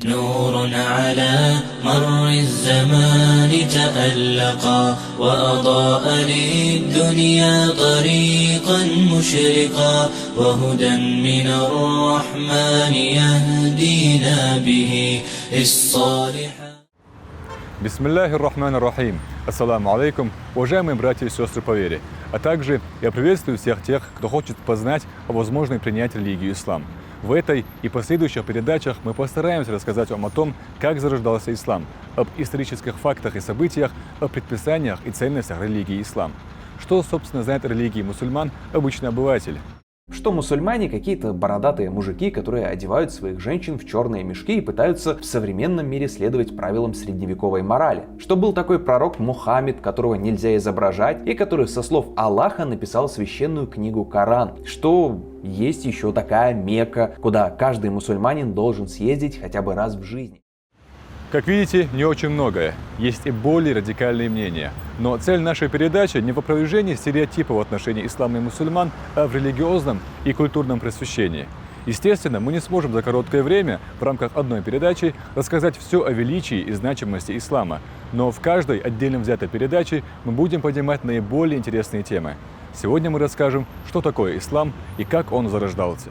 نور على مر الزمان تألقا وأضاء للدنيا طريقا مشرقا وهدى من الرحمن يهدينا به الصالحات. Бисмиллахи рахмани рахим. Ассаламу алейкум, уважаемые братья и сестры по вере. А также я приветствую всех тех, кто хочет познать о возможной принять религию ислам. В этой и последующих передачах мы постараемся рассказать вам о том, как зарождался ислам, об исторических фактах и событиях, о предписаниях и ценностях религии ислам. Что, собственно, знает о религии мусульман обычный обыватель? Что мусульмане какие-то бородатые мужики, которые одевают своих женщин в черные мешки и пытаются в современном мире следовать правилам средневековой морали. Что был такой пророк Мухаммед, которого нельзя изображать, и который со слов Аллаха написал священную книгу Коран. Что есть еще такая Мекка, куда каждый мусульманин должен съездить хотя бы раз в жизни. Как видите, не очень многое. Есть и более радикальные мнения. Но цель нашей передачи не в опровержении стереотипов в отношении ислама и мусульман, а в религиозном и культурном просвещении. Естественно, мы не сможем за короткое время в рамках одной передачи рассказать все о величии и значимости ислама. Но в каждой отдельно взятой передаче мы будем поднимать наиболее интересные темы. Сегодня мы расскажем, что такое ислам и как он зарождался.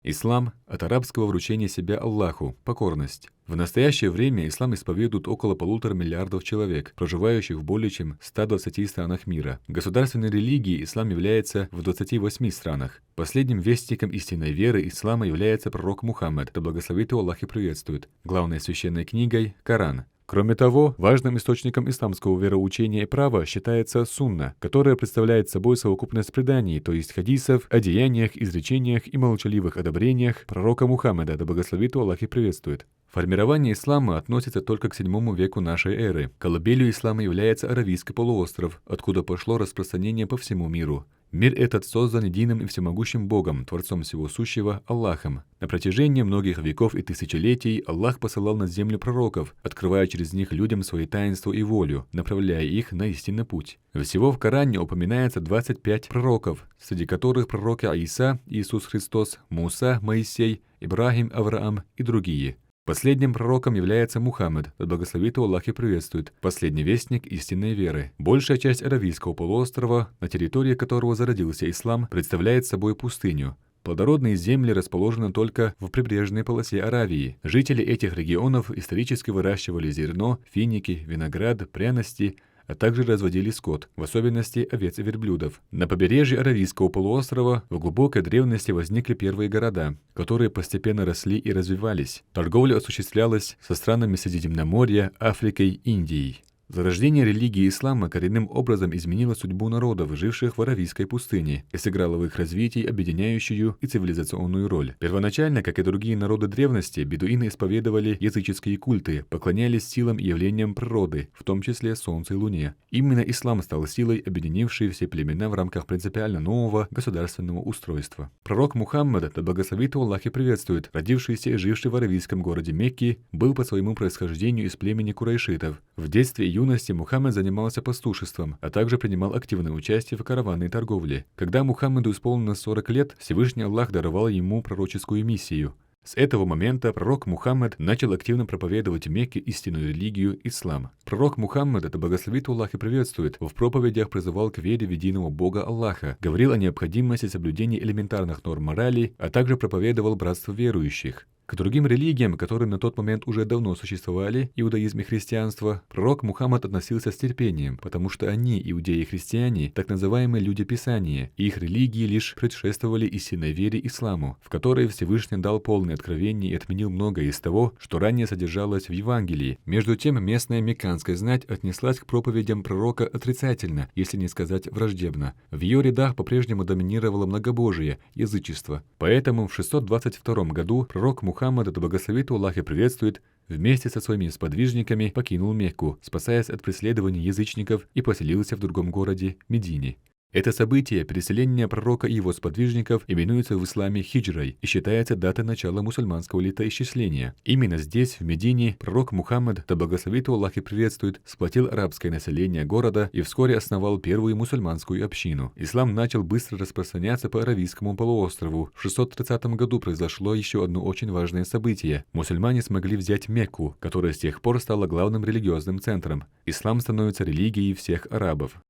Ислам – от арабского вручения себя Аллаху, покорность. В настоящее время ислам исповедует около 1,5 миллиарда человек, проживающих в более чем 120 странах мира. Государственной религией ислам является в 28 странах. Последним вестником истинной веры ислама является пророк Мухаммад, да благословит его Аллах и приветствует. Главной священной книгой – Коран. Кроме того, важным источником исламского вероучения и права считается сунна, которая представляет собой совокупность преданий, то есть хадисов, о деяниях, изречениях и молчаливых одобрениях пророка Мухаммада, да благословит его Аллах и приветствует. Формирование ислама относится только к VII веку нашей эры. Колыбелью ислама является Аравийский полуостров, откуда пошло распространение по всему миру. Мир этот создан единым и всемогущим Богом, Творцом всего сущего, Аллахом. На протяжении многих веков и тысячелетий Аллах посылал на землю пророков, открывая через них людям свои таинства и волю, направляя их на истинный путь. Всего в Коране упоминается 25 пророков, среди которых пророки Иса, Иисус Христос, Муса, Моисей, Ибрахим, Авраам и другие. Последним пророком является Мухаммад, да благословит его Аллах и приветствует, последний вестник истинной веры. Большая часть Аравийского полуострова, на территории которого зародился ислам, представляет собой пустыню. Плодородные земли расположены только в прибрежной полосе Аравии. Жители этих регионов исторически выращивали зерно, финики, виноград, пряности, а также разводили скот, в особенности овец и верблюдов. На побережье Аравийского полуострова в глубокой древности возникли первые города, которые постепенно росли и развивались. Торговля осуществлялась со странами Средиземноморья, Африкой, Индией. Зарождение религии ислама коренным образом изменило судьбу народов, живших в Аравийской пустыне, и сыграло в их развитии объединяющую и цивилизационную роль. Первоначально, как и другие народы древности, бедуины исповедовали языческие культы, поклонялись силам и явлениям природы, в том числе солнцу и луне. Именно ислам стал силой, объединившей все племена в рамках принципиально нового государственного устройства. Пророк Мухаммад, да благословит его Аллах и приветствует, родившийся и живший в аравийском городе Мекки, был по своему происхождению из племени курайшитов. В детстве и юности Мухаммад занимался пастушеством, а также принимал активное участие в караванной торговле. Когда Мухаммаду исполнилось 40 лет, Всевышний Аллах даровал ему пророческую миссию. С этого момента пророк Мухаммад начал активно проповедовать в Мекке истинную религию ислам. Пророк Мухаммад, да благословит Аллах и приветствует, в проповедях призывал к вере в единого Бога Аллаха, говорил о необходимости соблюдения элементарных норм морали, а также проповедовал братство верующих. К другим религиям, которые на тот момент уже давно существовали, иудаизм и христианство, пророк Мухаммад относился с терпением, потому что они, иудеи и христиане, так называемые люди Писания, и их религии лишь предшествовали истинной вере исламу, в которой Всевышний дал полное откровение и отменил многое из того, что ранее содержалось в Евангелии. Между тем, местная мекканская знать отнеслась к проповедям пророка отрицательно, если не сказать враждебно. В ее рядах по-прежнему доминировало многобожие, язычество. Поэтому в 622 году пророк Мухаммад, да благословит Аллах и приветствует, вместе со своими сподвижниками покинул Мекку, спасаясь от преследований язычников, и поселился в другом городе Медине. Это событие, переселение пророка и его сподвижников, именуется в исламе хиджрой и считается датой начала мусульманского летоисчисления. Именно здесь, в Медине, пророк Мухаммад, да благословит его Аллах и приветствует, сплотил арабское население города и вскоре основал первую мусульманскую общину. Ислам начал быстро распространяться по Аравийскому полуострову. В 630 году произошло еще одно очень важное событие. Мусульмане смогли взять Мекку, которая с тех пор стала главным религиозным центром. Ислам становится религией всех арабов.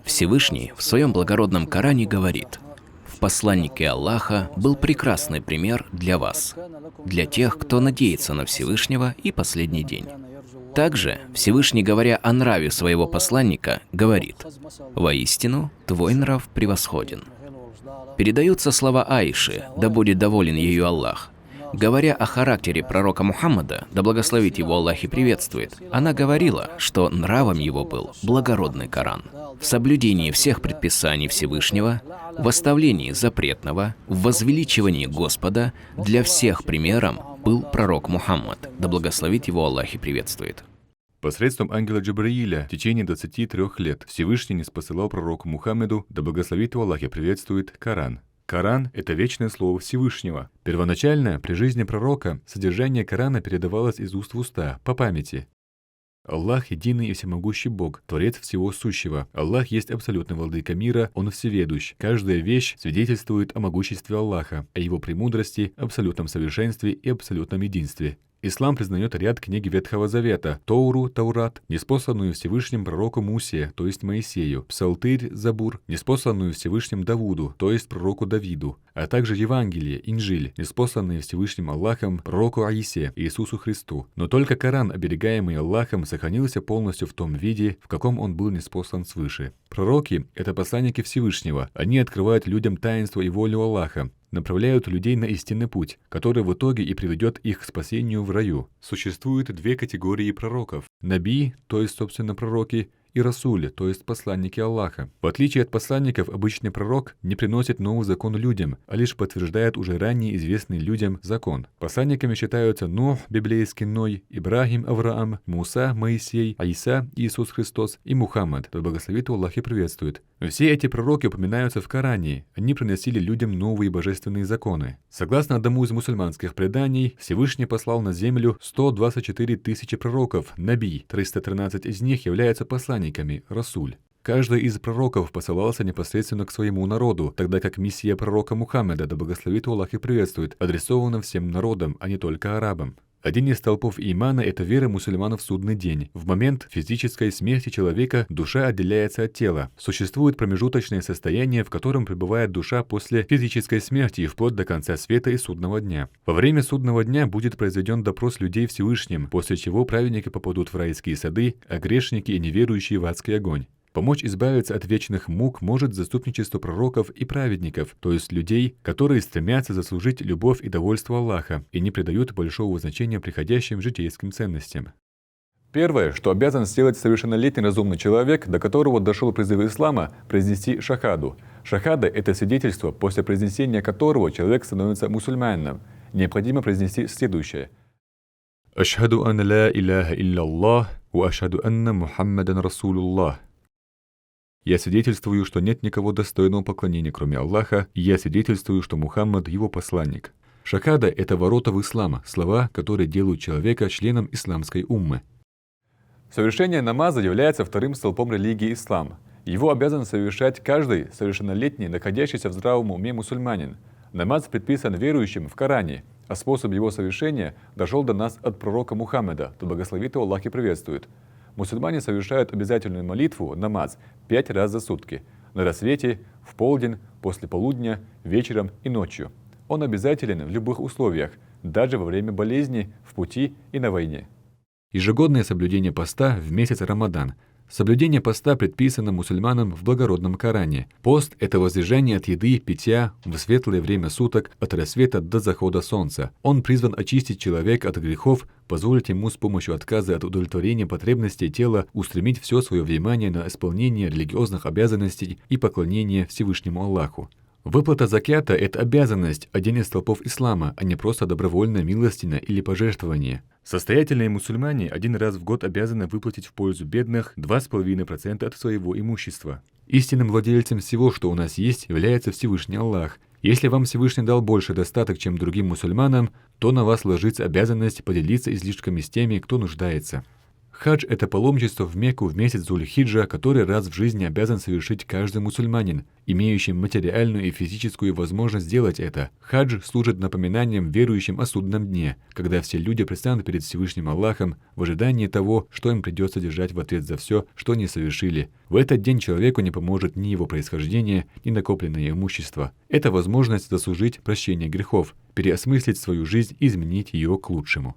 Всевышний в своем благородном Коране говорит: «В посланнике Аллаха был прекрасный пример для вас, для тех, кто надеется на Всевышнего и последний день». Также Всевышний, говоря о нраве своего посланника, говорит: «Воистину, твой нрав превосходен». Передаются слова Аиши, да будет доволен ею Аллах. Говоря о характере пророка Мухаммада, да благословит его Аллах и приветствует, она говорила, что нравом его был благородный Коран. В соблюдении всех предписаний Всевышнего, в оставлении запретного, в возвеличивании Господа для всех примером был пророк Мухаммад, да благословит его Аллах и приветствует. Посредством ангела Джабраиля в течение 23 лет Всевышний ниспосылал пророку Мухаммеду, да благословит его Аллах и приветствует, Коран. Коран – это вечное слово Всевышнего. Первоначально, при жизни пророка, содержание Корана передавалось из уст в уста, по памяти. Аллах – единый и всемогущий Бог, Творец всего сущего. Аллах есть абсолютный владыка мира, Он всеведущ. Каждая вещь свидетельствует о могуществе Аллаха, о Его премудрости, абсолютном совершенстве и абсолютном единстве. Ислам признает ряд книг Ветхого Завета: Тоуру, Таурат, ниспосланную Всевышним пророку Мусе, то есть Моисею, Псалтырь, Забур, ниспосланную Всевышним Давуду, то есть пророку Давиду, а также Евангелие, Инжиль, ниспосланные Всевышним Аллахом пророку Аисе, Иисусу Христу. Но только Коран, оберегаемый Аллахом, сохранился полностью в том виде, в каком он был ниспослан свыше. Пророки — это посланники Всевышнего. Они открывают людям таинство и волю Аллаха, направляют людей на истинный путь, который в итоге и приведет их к спасению в раю. Существует две категории пророков: наби, то есть, собственно, пророки, и расули, то есть посланники Аллаха. В отличие от посланников, обычный пророк не приносит новый закон людям, а лишь подтверждает уже ранее известный людям закон. Посланниками считаются Нух, библейский Ной, Ибрахим, Авраам, Муса, Моисей, Иса, Иисус Христос и Мухаммад, да благословит Аллах и приветствует. Все эти пророки упоминаются в Коране, они приносили людям новые божественные законы. Согласно одному из мусульманских преданий, Всевышний послал на землю 124 тысячи пророков, наби, 313 из них являются посланниками, расуль. Каждый из пророков посылался непосредственно к своему народу, тогда как миссия пророка Мухаммеда, да благословит Аллах и приветствует, адресована всем народам, а не только арабам. Один из столпов имана – это вера мусульман в судный день. В момент физической смерти человека душа отделяется от тела. Существует промежуточное состояние, в котором пребывает душа после физической смерти вплоть до конца света и судного дня. Во время судного дня будет произведен допрос людей Всевышним, после чего праведники попадут в райские сады, а грешники и неверующие в адский огонь. Помочь избавиться от вечных мук может заступничество пророков и праведников, то есть людей, которые стремятся заслужить любовь и довольство Аллаха и не придают большого значения приходящим житейским ценностям. Первое, что обязан сделать совершеннолетний разумный человек, до которого дошел призыв ислама, произнести шахаду. Шахада – это свидетельство, после произнесения которого человек становится мусульманином. Необходимо произнести следующее. «Ашхаду ан ла илляха илляллах, ва ашхаду анна Мухаммадан Расулуллах». Я свидетельствую, что нет никого достойного поклонения, кроме Аллаха, и я свидетельствую, что Мухаммад – его посланник. Шахада – это ворота в ислам, слова, которые делают человека членом исламской уммы. Совершение намаза является вторым столпом религии ислам. Его обязан совершать каждый совершеннолетний, находящийся в здравом уме мусульманин. Намаз предписан верующим в Коране, а способ его совершения дошел до нас от пророка Мухаммеда, да благословит его Аллах и приветствует. Мусульмане совершают обязательную молитву, намаз, 5 раз за сутки. На рассвете, в полдень, после полудня, вечером и ночью. Он обязателен в любых условиях, даже во время болезни, в пути и на войне. Ежегодное соблюдение поста в месяц Рамадан. Соблюдение поста предписано мусульманам в благородном Коране. Пост – это воздержание от еды, питья в светлое время суток от рассвета до захода солнца. Он призван очистить человека от грехов, позволить ему с помощью отказа от удовлетворения потребностей тела устремить все свое внимание на исполнение религиозных обязанностей и поклонение Всевышнему Аллаху. Выплата закята – это обязанность, один из столпов ислама, а не просто добровольное милостиня или пожертвование. Состоятельные мусульмане один раз в год обязаны выплатить в пользу бедных 2,5% от своего имущества. Истинным владельцем всего, что у нас есть, является Всевышний Аллах. Если вам Всевышний дал больше достаток, чем другим мусульманам, то на вас ложится обязанность поделиться излишками с теми, кто нуждается. Хадж – это паломничество в Мекку в месяц Зуль-Хиджа, который раз в жизни обязан совершить каждый мусульманин, имеющий материальную и физическую возможность сделать это. Хадж служит напоминанием верующим о судном дне, когда все люди предстанут перед Всевышним Аллахом в ожидании того, что им придется держать в ответ за все, что они совершили. В этот день человеку не поможет ни его происхождение, ни накопленное имущество. Это возможность заслужить прощение грехов, переосмыслить свою жизнь и изменить ее к лучшему.